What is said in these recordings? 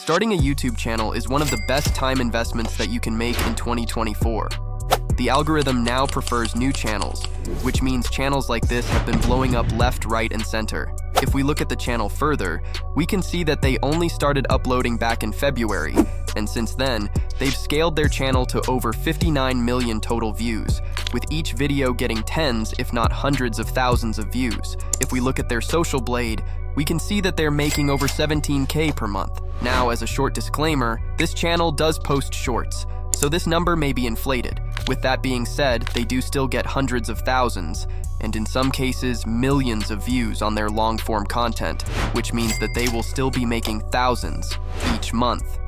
Starting a YouTube channel is one of the best time investments that you can make in 2024. The algorithm now prefers new channels, which means channels like this have been blowing up left, right, and center. If we look at the channel further, we can see that they only started uploading back in February, and since then, they've scaled their channel to over 59 million total views, with each video getting tens, if not hundreds of thousands of views. If we look at their social blade, we can see that they're making over 17K per month. Now, as a short disclaimer, this channel does post shorts, so this number may be inflated. With that being said, they do still get hundreds of thousands, and in some cases, millions of views on their long-form content, which means that they will still be making thousands each month.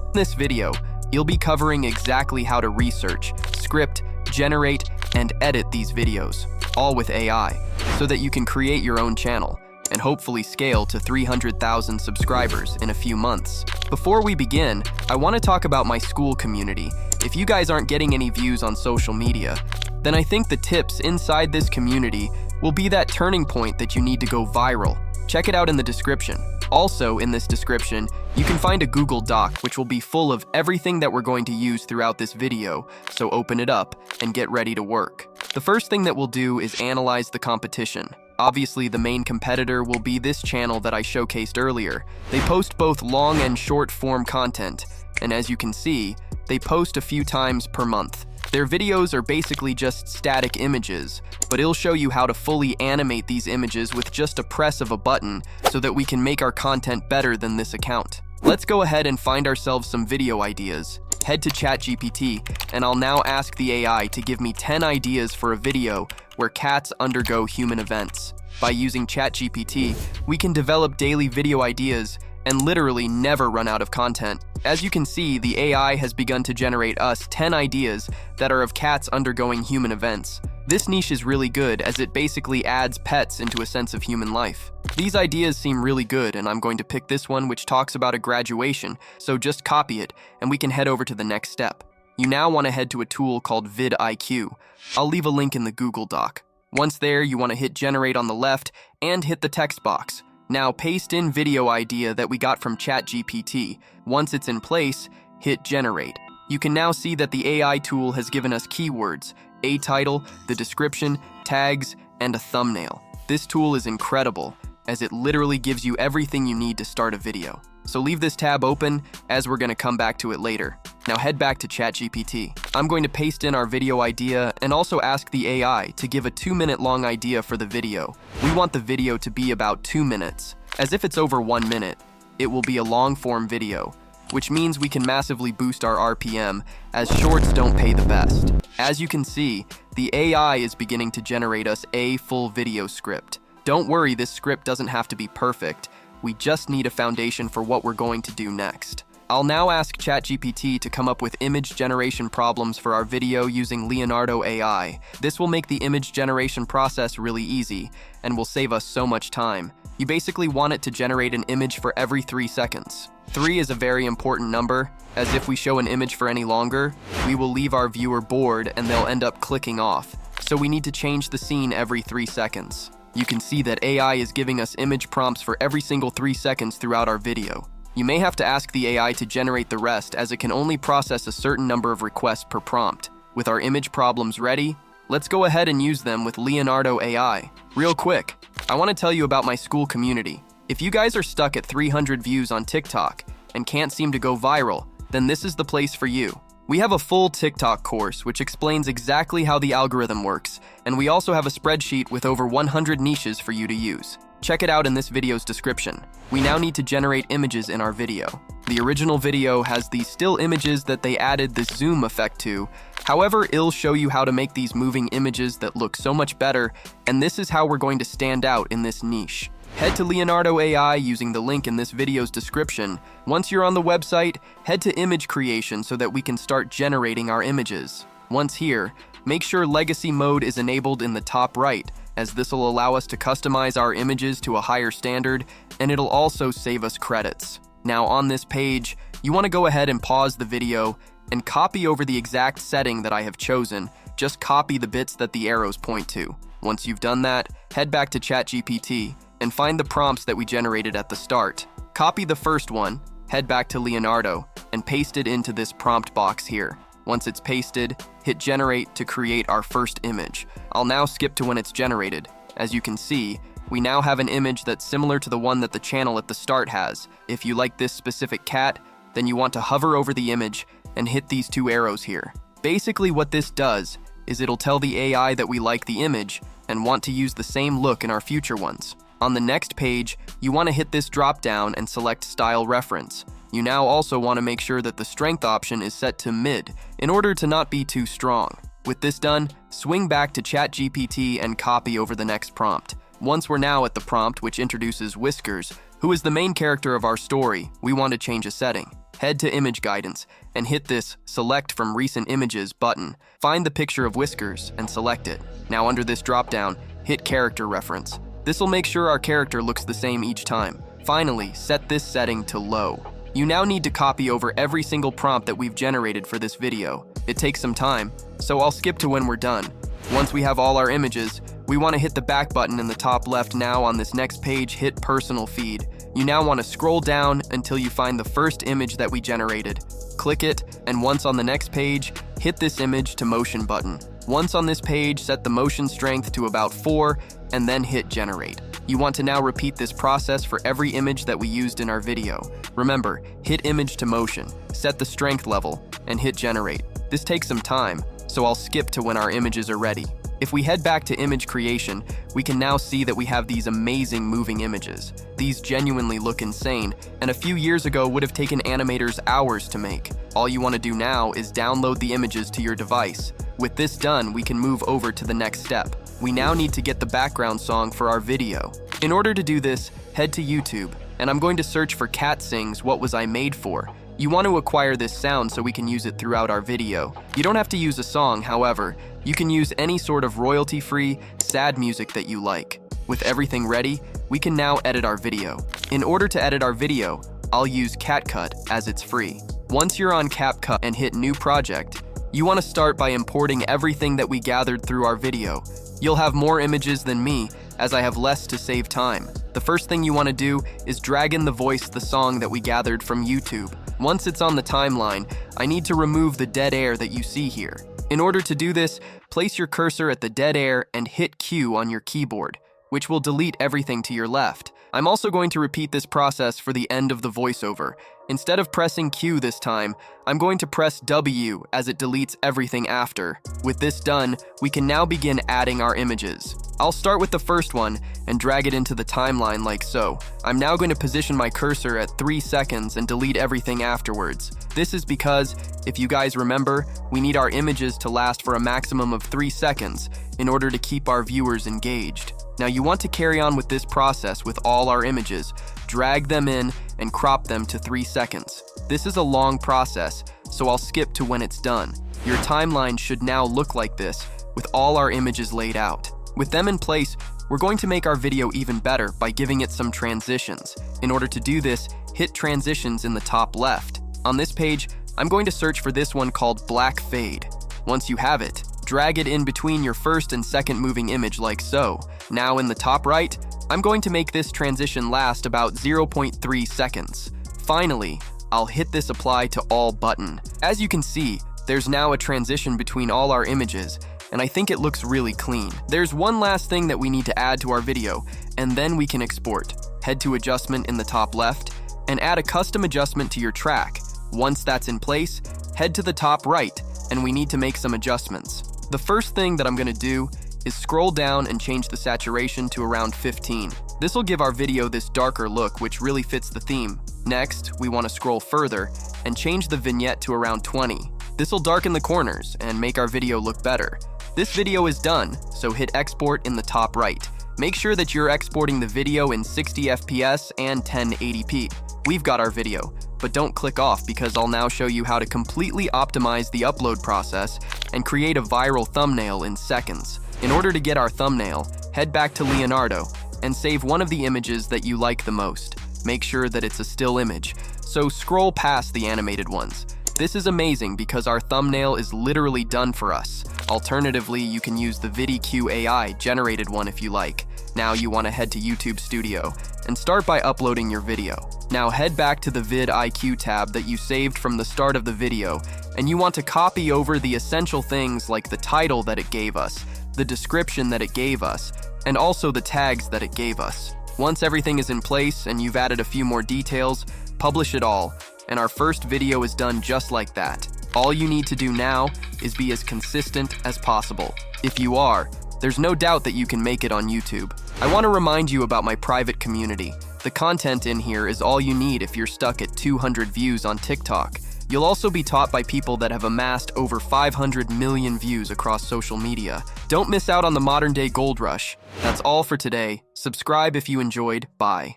In this video, you'll be covering exactly how to research, script, generate, and edit these videos, all with AI, so that you can create your own channel and hopefully scale to 300,000 subscribers in a few months. Before we begin, I want to talk about my SKOOL community. If you guys aren't getting any views on social media, then I think the tips inside this community will be that turning point that you need to go viral. Check it out in the description. Also, in this description, you can find a Google Doc which will be full of everything that we're going to use throughout this video, so open it up and get ready to work. The first thing that we'll do is analyze the competition. Obviously, the main competitor will be this channel that I showcased earlier. They post both long and short form content, and as you can see, they post a few times per month. Their videos are basically just static images, but it'll show you how to fully animate these images with just a press of a button so that we can make our content better than this account. Let's go ahead and find ourselves some video ideas. Head to ChatGPT, and I'll now ask the AI to give me 10 ideas for a video where cats undergo human events. By using ChatGPT, we can develop daily video ideas and literally never run out of content. As you can see, the AI has begun to generate us 10 ideas that are of cats undergoing human events. This niche is really good as it basically adds pets into a sense of human life. These ideas seem really good, and I'm going to pick this one which talks about a graduation, so just copy it and we can head over to the next step. You now want to head to a tool called vidIQ. I'll leave a link in the Google Doc. Once there, you want to hit generate on the left and hit the text box. Now paste in video idea that we got from ChatGPT. Once it's in place, hit generate. You can now see that the AI tool has given us keywords, a title, the description, tags, and a thumbnail. This tool is incredible, as it literally gives you everything you need to start a video. So leave this tab open, as we're going to come back to it later. Now head back to ChatGPT. I'm going to paste in our video idea and also ask the AI to give a 2-minute long idea for the video. We want the video to be about 2 minutes, as if it's over 1 minute, it will be a long-form video, which means we can massively boost our RPM, as shorts don't pay the best. As you can see, the AI is beginning to generate us a full video script. Don't worry, this script doesn't have to be perfect. We just need a foundation for what we're going to do next. I'll now ask ChatGPT to come up with image generation problems for our video using Leonardo AI. This will make the image generation process really easy and will save us so much time. You basically want it to generate an image for every 3 seconds. 3 is a very important number, as if we show an image for any longer, we will leave our viewer bored and they'll end up clicking off. So we need to change the scene every 3 seconds. You can see that AI is giving us image prompts for every single 3 seconds throughout our video. You may have to ask the AI to generate the rest, as it can only process a certain number of requests per prompt. With our image problems ready, let's go ahead and use them with Leonardo AI. Real quick, I want to tell you about my SKOOL community. If you guys are stuck at 300 views on TikTok and can't seem to go viral, then this is the place for you. We have a full TikTok course which explains exactly how the algorithm works, and we also have a spreadsheet with over 100 niches for you to use. Check it out in this video's description. We now need to generate images in our video. The original video has these still images that they added this zoom effect to. However, it'll show you how to make these moving images that look so much better, and this is how we're going to stand out in this niche. Head to Leonardo AI using the link in this video's description. Once you're on the website, head to image creation so that we can start generating our images. Once here, make sure legacy mode is enabled in the top right, as this will allow us to customize our images to a higher standard, and it'll also save us credits. Now on this page, you want to go ahead and pause the video and copy over the exact setting that I have chosen. Just copy the bits that the arrows point to. Once you've done that, head back to ChatGPT and find the prompts that we generated at the start. Copy the first one, head back to Leonardo and paste it into this prompt box here. Once it's pasted, hit generate to create our first image. I'll now skip to when it's generated. As you can see, we now have an image that's similar to the one that the channel at the start has. If you like this specific cat, then you want to hover over the image and hit these 2 arrows here. Basically what this does is it'll tell the AI that we like the image and want to use the same look in our future ones. On the next page, you want to hit this drop down and select Style Reference. You now also want to make sure that the strength option is set to mid in order to not be too strong. With this done, swing back to ChatGPT and copy over the next prompt. Once we're now at the prompt which introduces Whiskers, who is the main character of our story, we want to change a setting. Head to Image Guidance and hit this Select from Recent Images button. Find the picture of Whiskers and select it. Now under this drop-down, hit Character Reference. This will make sure our character looks the same each time. Finally, set this setting to low. You now need to copy over every single prompt that we've generated for this video. It takes some time, so I'll skip to when we're done. Once we have all our images, we want to hit the back button in the top left. Now on this next page, hit Personal Feed. You now want to scroll down until you find the first image that we generated. Click it, and once on the next page, hit this Image to Motion button. Once on this page, set the motion strength to about 4, and then hit Generate. You want to now repeat this process for every image that we used in our video. Remember, hit Image to Motion, set the strength level, and hit Generate. This takes some time, so I'll skip to when our images are ready. If we head back to image creation, we can now see that we have these amazing moving images. These genuinely look insane, and a few years ago would have taken animators hours to make. All you want to do now is download the images to your device. With this done, we can move over to the next step. We now need to get the background song for our video. In order to do this, head to YouTube, and I'm going to search for Cat Sings What Was I Made For. You want to acquire this sound so we can use it throughout our video. You don't have to use a song, however. You can use any sort of royalty-free, sad music that you like. With everything ready, we can now edit our video. In order to edit our video, I'll use CapCut as it's free. Once you're on CapCut and hit New Project, you want to start by importing everything that we gathered through our video. You'll have more images than me, as I have less to save time. The first thing you want to do is drag in the voice the song that we gathered from YouTube. Once it's on the timeline, I need to remove the dead air that you see here. In order to do this, place your cursor at the dead air and hit Q on your keyboard, which will delete everything to your left. I'm also going to repeat this process for the end of the voiceover. Instead of pressing Q this time, I'm going to press W as it deletes everything after. With this done, we can now begin adding our images. I'll start with the first one and drag it into the timeline like so. I'm now going to position my cursor at 3 seconds and delete everything afterwards. This is because, if you guys remember, we need our images to last for a maximum of 3 seconds in order to keep our viewers engaged. Now you want to carry on with this process with all our images. Drag them in and crop them to 3 seconds. This is a long process, so I'll skip to when it's done. Your timeline should now look like this, with all our images laid out. With them in place, we're going to make our video even better by giving it some transitions. In order to do this, hit Transitions in the top left. On this page, I'm going to search for this one called Black Fade. Once you have it, drag it in between your first and second moving image like so. Now in the top right, I'm going to make this transition last about 0.3 seconds. Finally, I'll hit this Apply to All button. As you can see, there's now a transition between all our images, and I think it looks really clean. There's one last thing that we need to add to our video, and then we can export. Head to Adjustment in the top left, and add a custom adjustment to your track. Once that's in place, head to the top right, and we need to make some adjustments. The first thing that I'm going to do is scroll down and change the saturation to around 15. This will give our video this darker look, which really fits the theme. Next, we want to scroll further and change the vignette to around 20. This will darken the corners and make our video look better. This video is done, so hit Export in the top right. Make sure that you're exporting the video in 60 FPS and 1080p. We've got our video, but don't click off because I'll now show you how to completely optimize the upload process and create a viral thumbnail in seconds. In order to get our thumbnail, head back to Leonardo and save one of the images that you like the most. Make sure that it's a still image, so scroll past the animated ones. This is amazing because our thumbnail is literally done for us. Alternatively, you can use the VidIQ AI generated one if you like. Now you want to head to YouTube Studio, and start by uploading your video. Now head back to the vidIQ tab that you saved from the start of the video, and you want to copy over the essential things like the title that it gave us, the description that it gave us, and also the tags that it gave us. Once everything is in place and you've added a few more details, publish it all, and our first video is done just like that. All you need to do now is be as consistent as possible. If you are, there's no doubt that you can make it on YouTube. I want to remind you about my private community. The content in here is all you need if you're stuck at 200 views on TikTok. You'll also be taught by people that have amassed over 500 million views across social media. Don't miss out on the modern-day gold rush. That's all for today. Subscribe if you enjoyed. Bye.